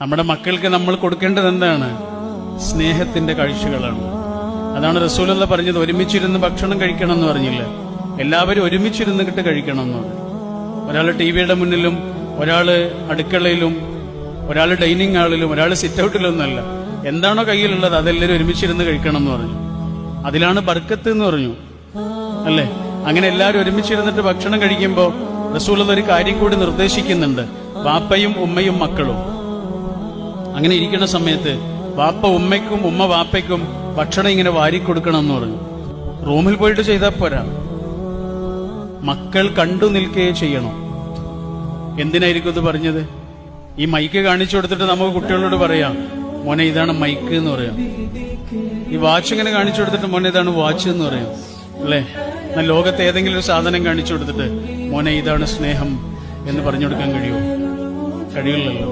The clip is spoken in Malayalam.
നമ്മുടെ മക്കൾക്ക് നമ്മൾ കൊടുക്കേണ്ടത് എന്താണ്? സ്നേഹത്തിന്റെ കാഴ്ചകളാണ്. അതാണ് റസൂലുള്ള പറഞ്ഞത്, ഒരുമിച്ചിരുന്ന് ഭക്ഷണം കഴിക്കണം എന്ന് പറഞ്ഞില്ല, എല്ലാവരും ഒരുമിച്ചിരുന്നിട്ട് കഴിക്കണം എന്ന് പറഞ്ഞു. ഒരാള് ടിവിയുടെ മുന്നിലും, ഒരാള് അടുക്കളയിലും, ഒരാള് ഡൈനിങ് ഹാളിലും, ഒരാള് സിറ്റ് ഔട്ടിലൊന്നല്ല. എന്താണോ കയ്യിലുള്ളത് അതെല്ലാവരും ഒരുമിച്ചിരുന്ന് കഴിക്കണം എന്ന് പറഞ്ഞു. അതിലാണ് ബർക്കത്ത് എന്ന് പറഞ്ഞു, അല്ലേ? അങ്ങനെ എല്ലാവരും ഒരുമിച്ചിരുന്നിട്ട് ഭക്ഷണം കഴിക്കുമ്പോൾ റസൂലുള്ള ഒരു കാര്യം കൂടി നിർദ്ദേശിക്കുന്നുണ്ട്, വാപ്പയും ഉമ്മയും മക്കളും. അങ്ങനെ ഇരിക്കുന്ന സമയത്ത് വാപ്പ ഉമ്മയ്ക്കും ഉമ്മ വാപ്പയ്ക്കും ഭക്ഷണം ഇങ്ങനെ വാരിക്കൊടുക്കണം എന്ന് പറഞ്ഞു. റൂമിൽ പോയിട്ട് ചെയ്താൽ പോരാ, മക്കൾ കണ്ടു നിൽക്കേ ചെയ്യണം. എന്തിനായിരിക്കും ഇത് പറഞ്ഞത്? ഈ മൈക്ക് കാണിച്ചു കൊടുത്തിട്ട് നമുക്ക് കുട്ടികളോട് പറയാം, മോനെ ഇതാണ് മൈക്ക് എന്ന് പറയാം. ഈ വാച്ച് ഇങ്ങനെ കാണിച്ചു കൊടുത്തിട്ട് മോനെ ഇതാണ് വാച്ച് എന്ന് പറയാം, അല്ലേ? എന്നാൽ ലോകത്തെ ഏതെങ്കിലും ഒരു സാധനം കാണിച്ചു കൊടുത്തിട്ട് മോനെ ഇതാണ് സ്നേഹം എന്ന് പറഞ്ഞു കൊടുക്കാൻ കഴിയുമോ? കഴിയില്ലല്ലോ.